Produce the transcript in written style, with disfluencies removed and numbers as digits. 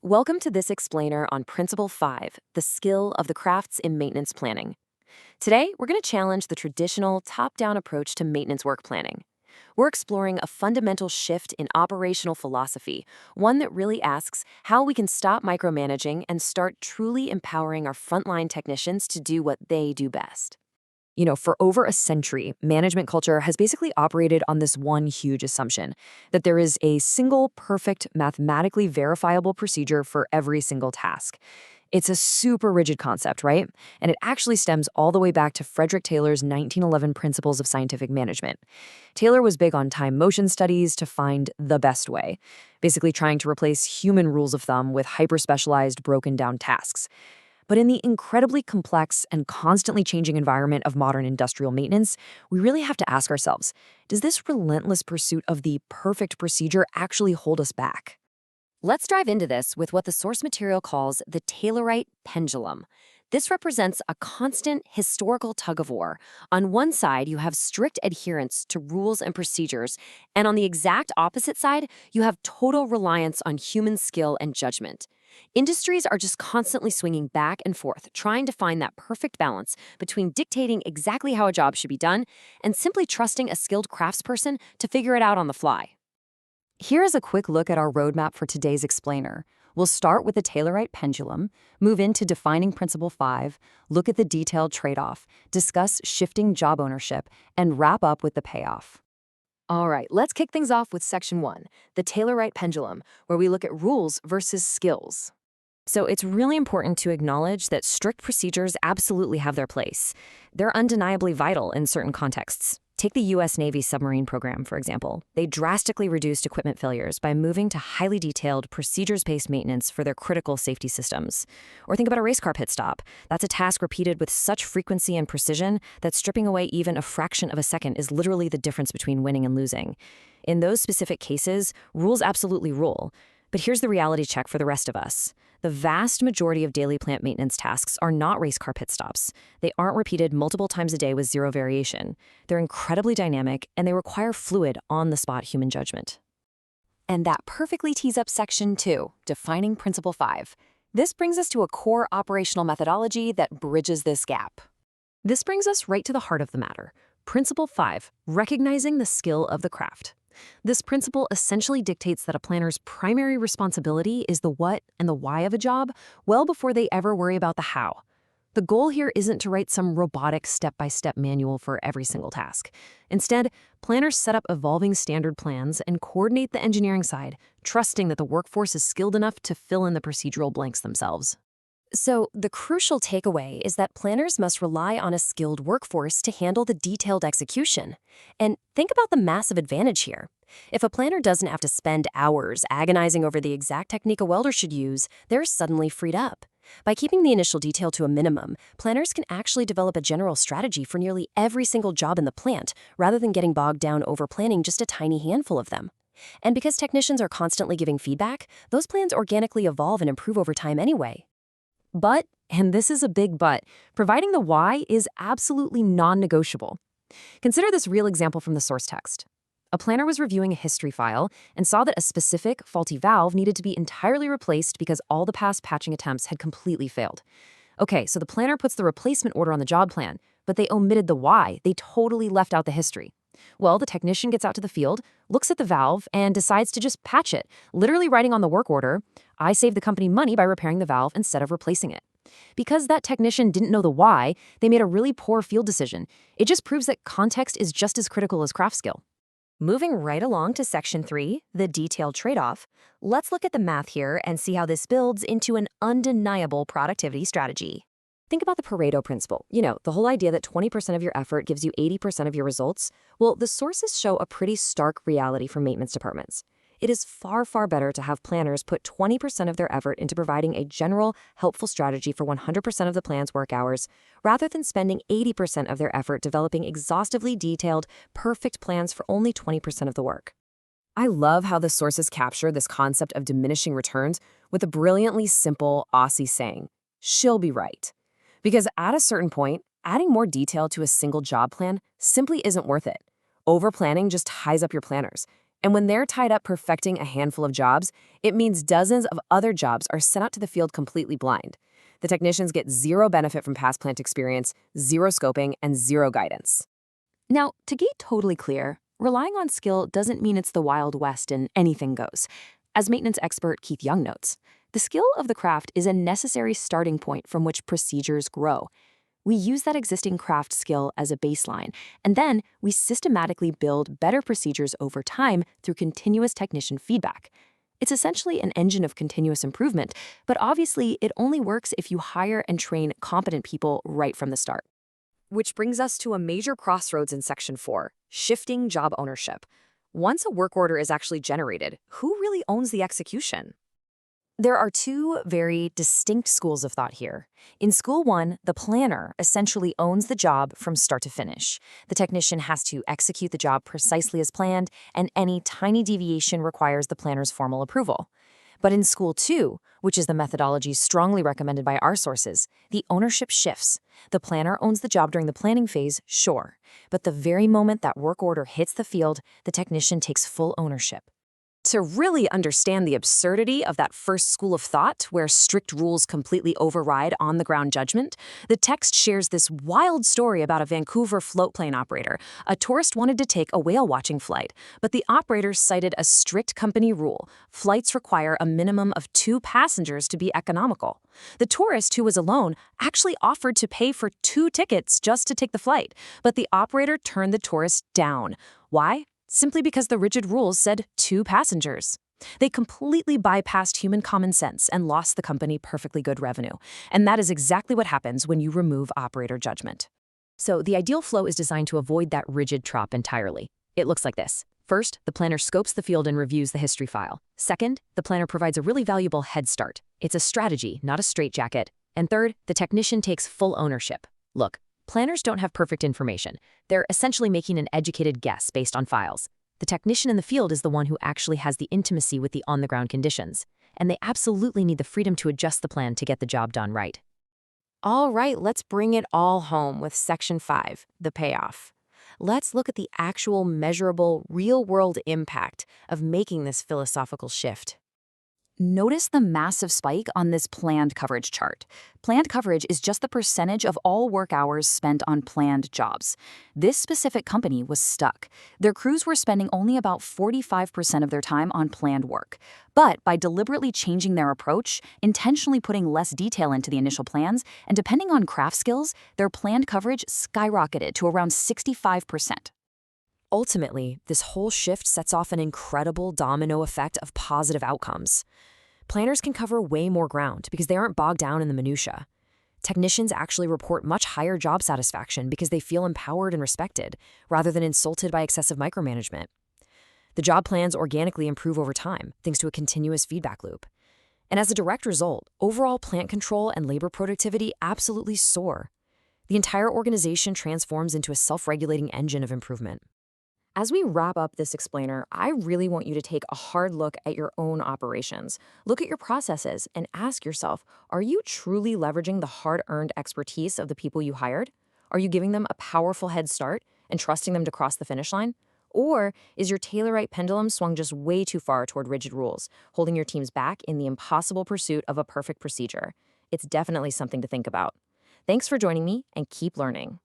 Welcome to this explainer on Principle 5, the skill of the crafts in maintenance planning. Today, we're going to challenge the traditional top-down approach to maintenance work planning. We're exploring a fundamental shift in operational philosophy, one that really asks how we can stop micromanaging and start truly empowering our frontline technicians to do what they do best. For over a century, management culture has basically operated on this one huge assumption that there is a single, perfect, mathematically verifiable procedure for every single task. It's a super rigid concept, right? And it actually stems all the way back to Frederick Taylor's 1911 Principles of Scientific Management. Taylor was big on time motion studies to find the best way, basically trying to replace human rules of thumb with hyper-specialized, broken-down tasks. But in the incredibly complex and constantly changing environment of modern industrial maintenance, we really have to ask ourselves, does this relentless pursuit of the perfect procedure actually hold us back? Let's dive into this with what the source material calls the Taylorite pendulum. This represents a constant historical tug-of-war. On one side, you have strict adherence to rules and procedures, and on the exact opposite side, you have total reliance on human skill and judgment. Industries are just constantly swinging back and forth, trying to find that perfect balance between dictating exactly how a job should be done and simply trusting a skilled craftsperson to figure it out on the fly. Here is a quick look at our roadmap for today's explainer. We'll start with the Taylorite pendulum, move into defining Principle 5, look at the detailed trade-off, discuss shifting job ownership, and wrap up with the payoff. All right, let's kick things off with Section 1, the Taylorite pendulum, where we look at rules versus skills. So it's really important to acknowledge that strict procedures absolutely have their place. They're undeniably vital in certain contexts. Take the U.S. Navy submarine program, for example. They drastically reduced equipment failures by moving to highly detailed, procedures-based maintenance for their critical safety systems. Or think about a race car pit stop. That's a task repeated with such frequency and precision that stripping away even a fraction of a second is literally the difference between winning and losing. In those specific cases, rules absolutely rule. But here's the reality check for the rest of us. The vast majority of daily plant maintenance tasks are not race car pit stops. They aren't repeated multiple times a day with zero variation. They're incredibly dynamic, and they require fluid, on-the-spot human judgment. And that perfectly tees up Section 2, defining Principle 5. This brings us to a core operational methodology that bridges this gap. This brings us right to the heart of the matter. Principle 5, recognizing the skill of the craft. This principle essentially dictates that a planner's primary responsibility is the what and the why of a job well before they ever worry about the how. The goal here isn't to write some robotic step-by-step manual for every single task. Instead, planners set up evolving standard plans and coordinate the engineering side, trusting that the workforce is skilled enough to fill in the procedural blanks themselves. So, the crucial takeaway is that planners must rely on a skilled workforce to handle the detailed execution. And think about the massive advantage here. If a planner doesn't have to spend hours agonizing over the exact technique a welder should use, they're suddenly freed up. By keeping the initial detail to a minimum, planners can actually develop a general strategy for nearly every single job in the plant, rather than getting bogged down over planning just a tiny handful of them. And because technicians are constantly giving feedback, those plans organically evolve and improve over time anyway. But, and this is a big but, providing the why is absolutely non-negotiable. Consider this real example from the source text. A planner was reviewing a history file and saw that a specific faulty valve needed to be entirely replaced because all the past patching attempts had completely failed. Okay, so the planner puts the replacement order on the job plan, but they omitted the why. They totally left out the history. Well, the technician gets out to the field, looks at the valve, and decides to just patch it, literally writing on the work order, "I saved the company money by repairing the valve instead of replacing it." Because that technician didn't know the why, they made a really poor field decision. It just proves that context is just as critical as craft skill. Moving right along to Section 3, the detailed trade-off, let's look at the math here and see how this builds into an undeniable productivity strategy. Think about the Pareto principle. The whole idea that 20% of your effort gives you 80% of your results. Well, the sources show a pretty stark reality for maintenance departments. It is far, far better to have planners put 20% of their effort into providing a general, helpful strategy for 100% of the plan's work hours, rather than spending 80% of their effort developing exhaustively detailed, perfect plans for only 20% of the work. I love how the sources capture this concept of diminishing returns with a brilliantly simple Aussie saying, "She'll be right." Because at a certain point, adding more detail to a single job plan simply isn't worth it. Over-planning just ties up your planners. And when they're tied up perfecting a handful of jobs, it means dozens of other jobs are sent out to the field completely blind. The technicians get zero benefit from past plant experience, zero scoping, and zero guidance. Now, to get totally clear, relying on skill doesn't mean it's the Wild West and anything goes. As maintenance expert Keith Young notes, the skill of the craft is a necessary starting point from which procedures grow. We use that existing craft skill as a baseline, and then we systematically build better procedures over time through continuous technician feedback. It's essentially an engine of continuous improvement, but obviously it only works if you hire and train competent people right from the start. Which brings us to a major crossroads in Section 4, shifting job ownership. Once a work order is actually generated, who really owns the execution? There are two very distinct schools of thought here. In School 1, the planner essentially owns the job from start to finish. The technician has to execute the job precisely as planned, and any tiny deviation requires the planner's formal approval. But in School 2, which is the methodology strongly recommended by our sources, the ownership shifts. The planner owns the job during the planning phase, sure, but the very moment that work order hits the field, the technician takes full ownership. To really understand the absurdity of that first school of thought, where strict rules completely override on-the-ground judgment, the text shares this wild story about a Vancouver floatplane operator. A tourist wanted to take a whale-watching flight, but the operator cited a strict company rule. Flights require a minimum of 2 passengers to be economical. The tourist, who was alone, actually offered to pay for 2 tickets just to take the flight, but the operator turned the tourist down. Why? Simply because the rigid rules said 2 passengers. They completely bypassed human common sense and lost the company perfectly good revenue. And that is exactly what happens when you remove operator judgment. So the ideal flow is designed to avoid that rigid trop entirely. It looks like this. First, the planner scopes the field and reviews the history file. Second, the planner provides a really valuable head start. It's a strategy, not a straitjacket. And third, the technician takes full ownership. Look, planners don't have perfect information. They're essentially making an educated guess based on files. The technician in the field is the one who actually has the intimacy with the on-the-ground conditions, and they absolutely need the freedom to adjust the plan to get the job done right. All right, let's bring it all home with Section 5, the payoff. Let's look at the actual measurable, real-world impact of making this philosophical shift. Notice the massive spike on this planned coverage chart. Planned coverage is just the percentage of all work hours spent on planned jobs. This specific company was stuck. Their crews were spending only about 45% of their time on planned work. But by deliberately changing their approach, intentionally putting less detail into the initial plans, and depending on craft skills, their planned coverage skyrocketed to around 65%. Ultimately, this whole shift sets off an incredible domino effect of positive outcomes. Planners can cover way more ground because they aren't bogged down in the minutia. Technicians actually report much higher job satisfaction because they feel empowered and respected, rather than insulted by excessive micromanagement. The job plans organically improve over time, thanks to a continuous feedback loop. And as a direct result, overall plant control and labor productivity absolutely soar. The entire organization transforms into a self-regulating engine of improvement. As we wrap up this explainer, I really want you to take a hard look at your own operations. Look at your processes and ask yourself, are you truly leveraging the hard-earned expertise of the people you hired? Are you giving them a powerful head start and trusting them to cross the finish line? Or is your Taylorite pendulum swung just way too far toward rigid rules, holding your teams back in the impossible pursuit of a perfect procedure? It's definitely something to think about. Thanks for joining me, and keep learning.